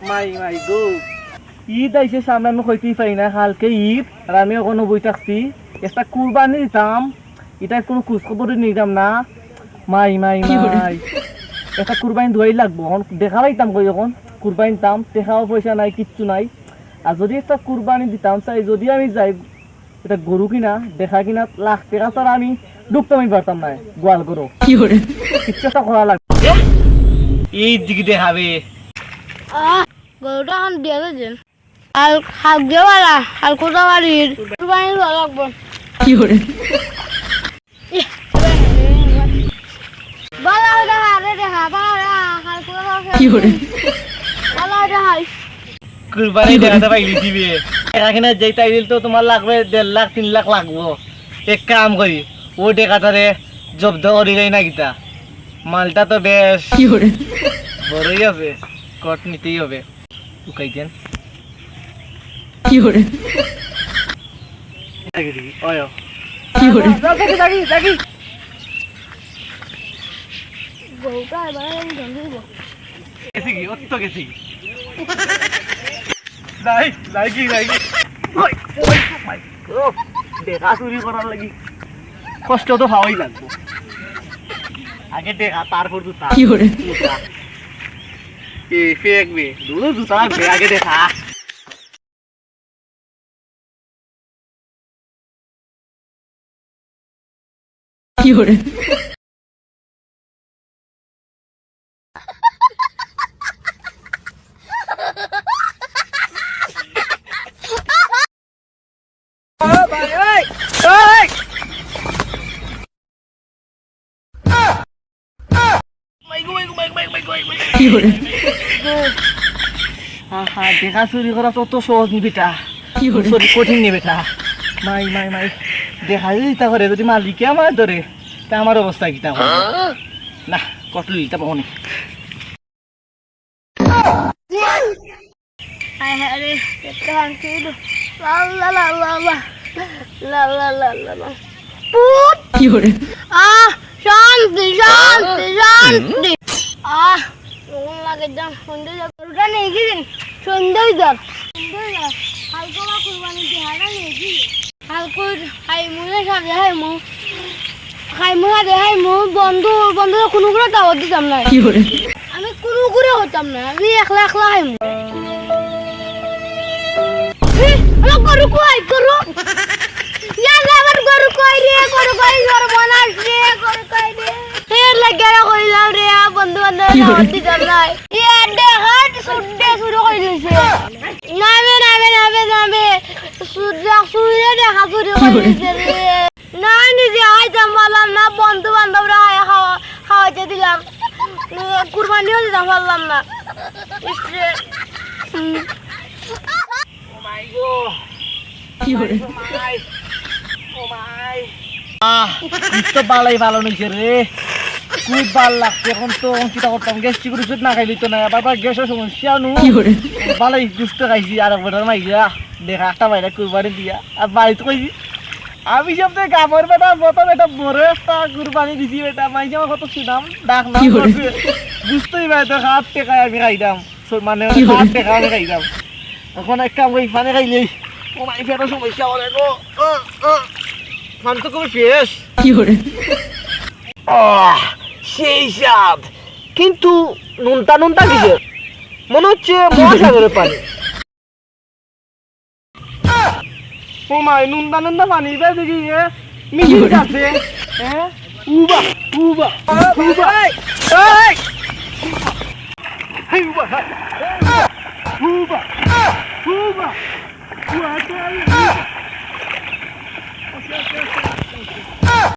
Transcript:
মাই মাই গো ঈদ আইসে সামনে আমি কইতেই পারি না কালকে ঈদ আর আমি এখনো বই থাকছি একটা কুরবানি দিতাম এটা কোনো খোঁজ খবরই নিতাম না মাই মাই মাই একটা কুরবানি ধোয়াই লাগবো এখন দেখা পাইতাম কই এখন কুরবানি দিতাম দেখাও পয়সা নাই কিচ্ছু নাই আর যদি একটা কুরবানি দিতাম চাই যদি আমি যাই এটা গরু কিনা দেখা কিনা লাখ টাকা ছাড়া আমি ঢুকতামই পারতাম না গোয়াল গরু কিচ্ছু একটা করা লাগবে এই দিকে দেখাবে গরুটা এখন দিয়ে দেন আর হাত দেওয়ালা আর কোথা বাড়ির কুরবানি দেওয়া লাগবো কি করে বালা দেখা রে দেখা বালা আর কোথা কি করে বালা দেখা কুরবানি দেখাতে পাইলি দিবে এখানে যেটা দিল তো তোমার লাগবে 1.5 লাখ 3 লাখ লাগবো এক কাম করি ও টাকাটারে জব্দ করি যাই না গীতা মালটা তো বেশ কি করে বড়ই আছে কট নিতেই হবে উকাই দেন কি করে দেখি দেখি ওয় কি করে দেখি দেখি দেখি গরুটা এবার আমি ধরব গেছি কি অত গেছি নাই নাই কি নাই কি ওই ওই মাই গড দেখা চুরি করার লাগি কষ্ট তো হওয়াই লাগবে আগে দেখা তারপর তো কি করে এ ফেক বে দুটো জুতা বে আগে দেখা কি করে কি করে দেখা চুরি করা তো তো সহজ নি বেটা কি করে কঠিন নি বেটা মাই মাই মাই দেখা দিতা করে যদি মালিকে আমার ধরে তা আমার অবস্থা কিটা হবে না কটলি তা পাবনি আরে এটা আনছি লা লা লা লা লা লা লা লা লা লা পুত কি করে শান্তি শান্তি শান্তি লাগে দাম সন্ধ্যে গরুটা নিয়ে গেছেন সন্ধ্যায় যাক হালকা কুরবানি দেহাটা নিয়ে গিয়ে হালকুর হাই মুলে সাথে হাই মু সাথে হাই মু বন্ধু বন্ধু কোনো করে দাওয়াত দিতাম না কি করে আমি কোনো করে হতাম না আমি একলা একলা হাই মু আমার গরু কই গরু আমার গরু কই রে গরু বনাস রে গরু কই রে ফের লাগা কইলাম রে বন্ধু বান্ধব দাওয়াত দিতাম না হাট সুড্ডে শুরু করে দিয়েছে নামে নামে নামে নামে সুরে দেখা শুরু করে দিয়েছে রে না নিজে আইতাম বললাম না বন্ধু বান্ধবরা খাওয়াইতে দিলাম কুরবানিও দিতাম পারলাম না কি করে তো বালাই ভালো নিছে রে খুব ভাল লাগছে এখন তো চিন্তা করতাম গ্যাস্ট্রিক ওষুধ না খাইলি তো না বারবার গ্যাসের সমস্যা নু কি করে বালাই দুষ্ট খাইছি আর একবার মাইয়া দেখা একটা বাইরে কুরবানি দিয়া আর বাড়িতে কইছি আমি সব থেকে কাপড় বেটা প্রথম এটা বড় একটা কুরবানি দিছি বেটা মাইছে আমার কত শুনাম ডাক নাম করছে বুঝতেই পারে তো 7 টাকায় আমি খাইতাম মানে 7 টাকা আমি খাইতাম এখন এক কাম করি ফানে খাইলেই ও মাই ফেরো সমস্যা করে গো ফান তো খুবই ফ্রেশ কি করে সেই স্বাদ কিন্তু নুনতা নুনতা কিছু মনে হচ্ছে মহাসাগরের পানি ও মাই নুনতা নুনতা পানি এবার দেখি মিষ্টি আছে হ্যাঁ উবা উবা উবা এই এই উবা উবা উবা উবা